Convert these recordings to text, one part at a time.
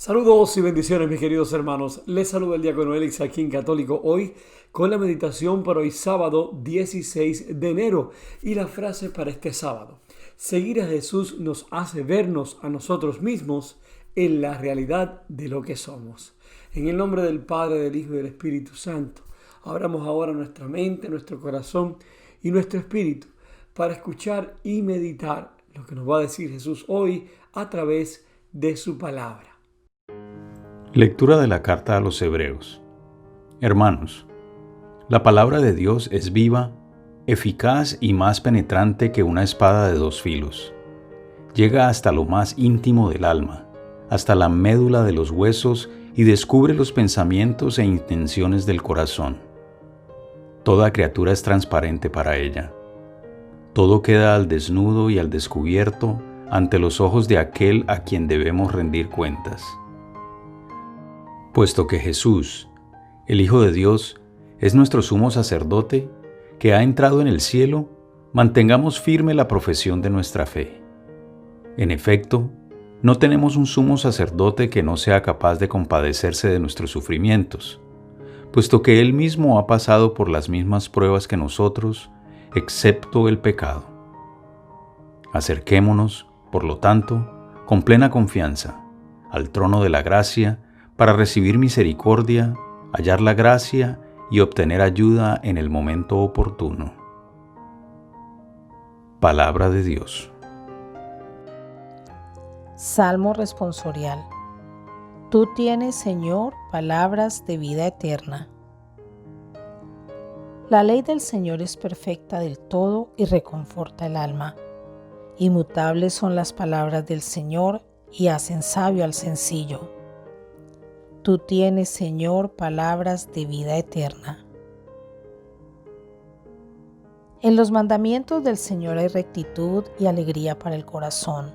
Saludos y bendiciones, mis queridos hermanos. Les saluda el diácono Elix aquí en Católico hoy con la meditación para hoy sábado 16 de enero y la frase para este sábado. Seguir a Jesús nos hace vernos a nosotros mismos en la realidad de lo que somos. En el nombre del Padre, del Hijo y del Espíritu Santo, abramos ahora nuestra mente, nuestro corazón y nuestro espíritu para escuchar y meditar lo que nos va a decir Jesús hoy a través de su palabra. Lectura de la carta a los Hebreos. Hermanos, la palabra de Dios es viva, eficaz y más penetrante que una espada de dos filos. Llega hasta lo más íntimo del alma, hasta la médula de los huesos y descubre los pensamientos e intenciones del corazón. Toda criatura es transparente para ella. Todo queda al desnudo y al descubierto ante los ojos de aquel a quien debemos rendir cuentas. Puesto que Jesús, el Hijo de Dios, es nuestro sumo sacerdote, que ha entrado en el cielo, mantengamos firme la profesión de nuestra fe. En efecto, no tenemos un sumo sacerdote que no sea capaz de compadecerse de nuestros sufrimientos, puesto que Él mismo ha pasado por las mismas pruebas que nosotros, excepto el pecado. Acerquémonos, por lo tanto, con plena confianza, al trono de la gracia, para recibir misericordia, hallar la gracia y obtener ayuda en el momento oportuno. Palabra de Dios. Salmo responsorial. Tú tienes, Señor, palabras de vida eterna. La ley del Señor es perfecta del todo y reconforta el alma. Inmutables son las palabras del Señor y hacen sabio al sencillo. Tú tienes, Señor, palabras de vida eterna. En los mandamientos del Señor hay rectitud y alegría para el corazón.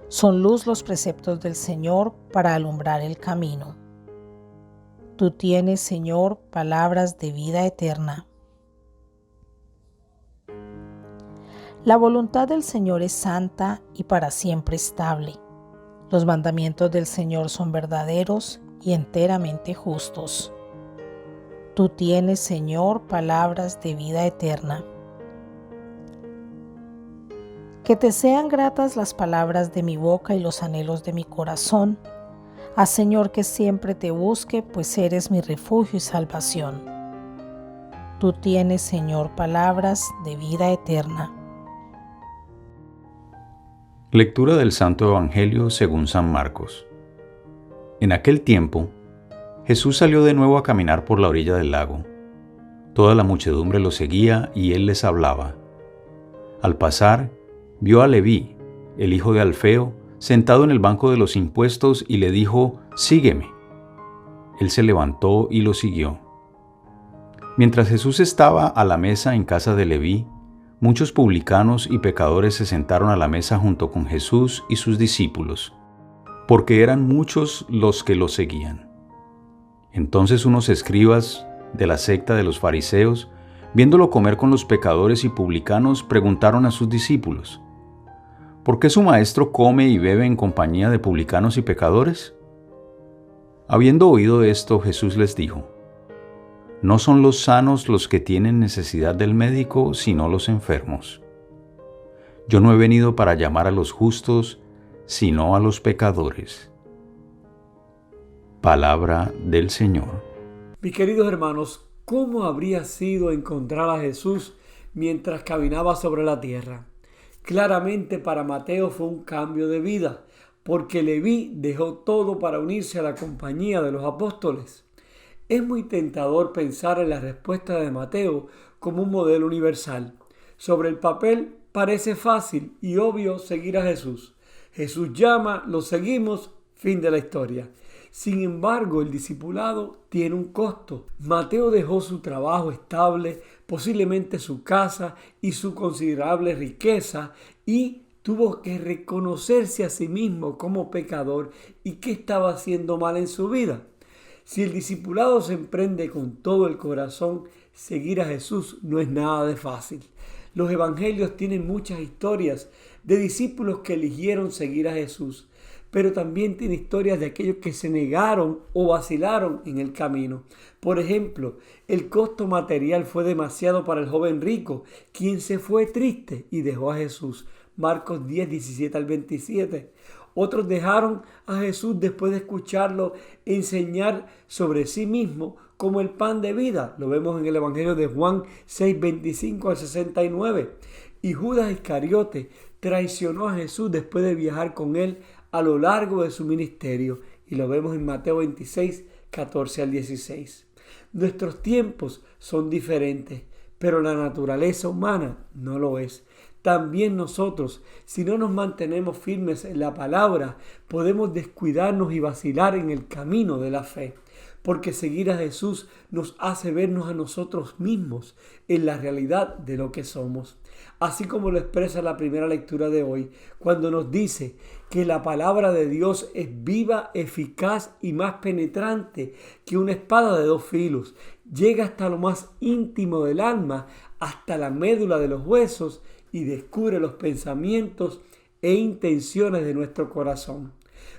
Son luz los preceptos del Señor para alumbrar el camino. Tú tienes, Señor, palabras de vida eterna. La voluntad del Señor es santa y para siempre estable. Los mandamientos del Señor son verdaderos y enteramente justos. Tú tienes, Señor, palabras de vida eterna. Que te sean gratas las palabras de mi boca y los anhelos de mi corazón. Haz, Señor, que siempre te busque, pues eres mi refugio y salvación. Tú tienes, Señor, palabras de vida eterna. Lectura del Santo Evangelio según San Marcos. En aquel tiempo, Jesús salió de nuevo a caminar por la orilla del lago. Toda la muchedumbre lo seguía y él les hablaba. Al pasar, vio a Leví, el hijo de Alfeo, sentado en el banco de los impuestos y le dijo: «Sígueme». Él se levantó y lo siguió. Mientras Jesús estaba a la mesa en casa de Leví, muchos publicanos y pecadores se sentaron a la mesa junto con Jesús y sus discípulos, porque eran muchos los que lo seguían. Entonces unos escribas de la secta de los fariseos, viéndolo comer con los pecadores y publicanos, preguntaron a sus discípulos: ¿por qué su maestro come y bebe en compañía de publicanos y pecadores? Habiendo oído esto, Jesús les dijo: no son los sanos los que tienen necesidad del médico, sino los enfermos. Yo no he venido para llamar a los justos, sino a los pecadores. Palabra del Señor. Mis queridos hermanos, ¿cómo habría sido encontrar a Jesús mientras caminaba sobre la tierra? Claramente para Mateo fue un cambio de vida, porque Leví dejó todo para unirse a la compañía de los apóstoles. Es muy tentador pensar en la respuesta de Mateo como un modelo universal. Sobre el papel parece fácil y obvio seguir a Jesús. Jesús llama, lo seguimos, fin de la historia. Sin embargo, el discipulado tiene un costo. Mateo dejó su trabajo estable, posiblemente su casa y su considerable riqueza, y tuvo que reconocerse a sí mismo como pecador y qué estaba haciendo mal en su vida. Si el discipulado se emprende con todo el corazón, seguir a Jesús no es nada de fácil. Los evangelios tienen muchas historias de discípulos que eligieron seguir a Jesús, pero también tiene historias de aquellos que se negaron o vacilaron en el camino. Por ejemplo, el costo material fue demasiado para el joven rico, quien se fue triste y dejó a Jesús. Marcos 10, 17 al 27. Otros dejaron a Jesús después de escucharlo enseñar sobre sí mismo como el pan de vida. Lo vemos en el Evangelio de Juan 6, 25 al 69. Y Judas Iscariote traicionó a Jesús después de viajar con él a lo largo de su ministerio. Y lo vemos en Mateo 26, 14 al 16. Nuestros tiempos son diferentes, pero la naturaleza humana no lo es. También nosotros, si no nos mantenemos firmes en la palabra, podemos descuidarnos y vacilar en el camino de la fe, porque seguir a Jesús nos hace vernos a nosotros mismos en la realidad de lo que somos. Así como lo expresa la primera lectura de hoy, cuando nos dice que la palabra de Dios es viva, eficaz y más penetrante que una espada de dos filos. Llega hasta lo más íntimo del alma, hasta la médula de los huesos, y descubre los pensamientos e intenciones de nuestro corazón.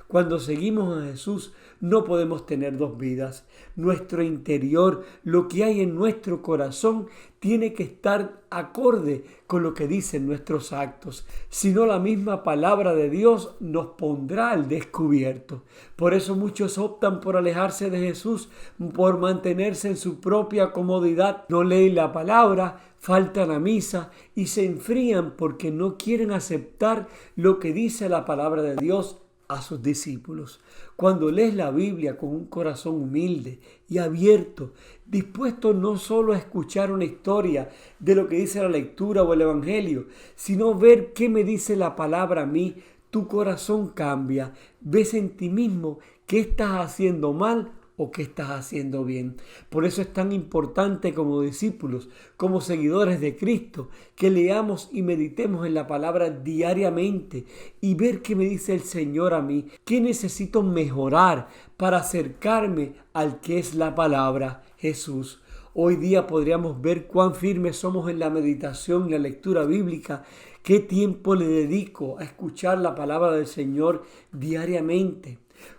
Cuando seguimos a Jesús no podemos tener dos vidas. Nuestro interior, lo que hay en nuestro corazón, tiene que estar acorde con lo que dicen nuestros actos. Si no, la misma palabra de Dios nos pondrá al descubierto. Por eso muchos optan por alejarse de Jesús, por mantenerse en su propia comodidad. No leen la palabra, faltan a misa y se enfrían porque no quieren aceptar lo que dice la palabra de Dios a sus discípulos. Cuando lees la Biblia con un corazón humilde y abierto, dispuesto no solo a escuchar una historia de lo que dice la lectura o el Evangelio, sino ver qué me dice la palabra a mí, tu corazón cambia. Ves en ti mismo qué estás haciendo mal o qué estás haciendo bien. Por eso es tan importante como discípulos, como seguidores de Cristo, que leamos y meditemos en la palabra diariamente y ver qué me dice el Señor a mí, qué necesito mejorar para acercarme al que es la palabra, Jesús. Hoy día podríamos ver cuán firmes somos en la meditación y la lectura bíblica, qué tiempo le dedico a escuchar la palabra del Señor diariamente.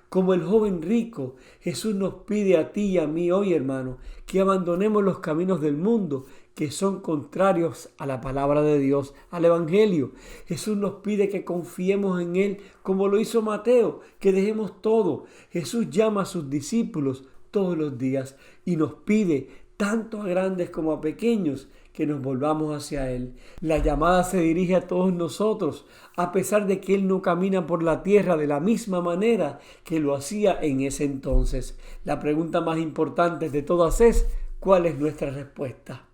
Como el joven rico, Jesús nos pide a ti y a mí hoy, hermano, que abandonemos los caminos del mundo que son contrarios a la palabra de Dios, al Evangelio. Jesús nos pide que confiemos en Él como lo hizo Mateo, que dejemos todo. Jesús llama a sus discípulos todos los días y nos pide, tanto a grandes como a pequeños, que nos volvamos hacia Él. La llamada se dirige a todos nosotros, a pesar de que Él no camina por la tierra de la misma manera que lo hacía en ese entonces. La pregunta más importante de todas es, ¿cuál es nuestra respuesta?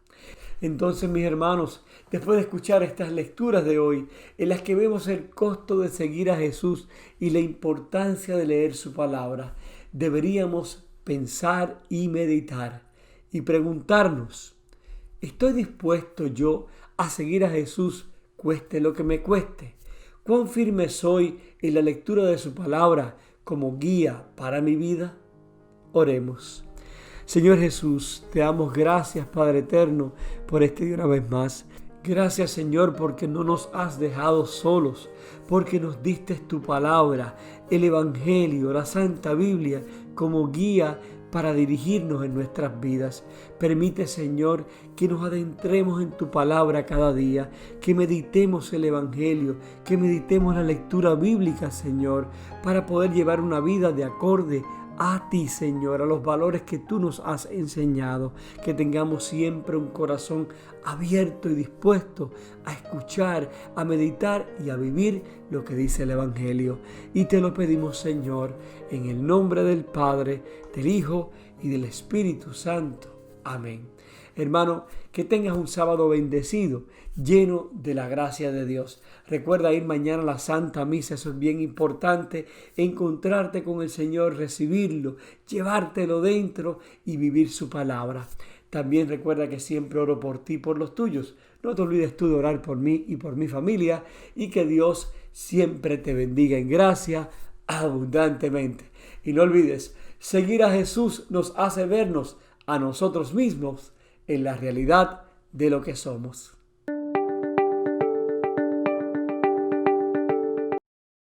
Entonces, mis hermanos, después de escuchar estas lecturas de hoy, en las que vemos el costo de seguir a Jesús y la importancia de leer su palabra, deberíamos pensar y meditar y preguntarnos, ¿estoy dispuesto yo a seguir a Jesús, cueste lo que me cueste? ¿Cuán firme soy en la lectura de su palabra como guía para mi vida? Oremos. Señor Jesús, te damos gracias, Padre eterno, por este día una vez más. Gracias, Señor, porque no nos has dejado solos, porque nos diste tu palabra, el Evangelio, la Santa Biblia, como guía para dirigirnos en nuestras vidas. Permite, Señor, que nos adentremos en tu palabra cada día, que meditemos el Evangelio, que meditemos la lectura bíblica, Señor, para poder llevar una vida de acorde a ti, Señor, a los valores que tú nos has enseñado, que tengamos siempre un corazón abierto y dispuesto a escuchar, a meditar y a vivir lo que dice el Evangelio. Y te lo pedimos, Señor, en el nombre del Padre, del Hijo y del Espíritu Santo. Amén. Hermano, que tengas un sábado bendecido, lleno de la gracia de Dios. Recuerda ir mañana a la Santa Misa, eso es bien importante, encontrarte con el Señor, recibirlo, llevártelo dentro y vivir su palabra. También recuerda que siempre oro por ti y por los tuyos. No te olvides tú de orar por mí y por mi familia y que Dios siempre te bendiga en gracia abundantemente. Y no olvides, seguir a Jesús nos hace vernos a nosotros mismos en la realidad de lo que somos.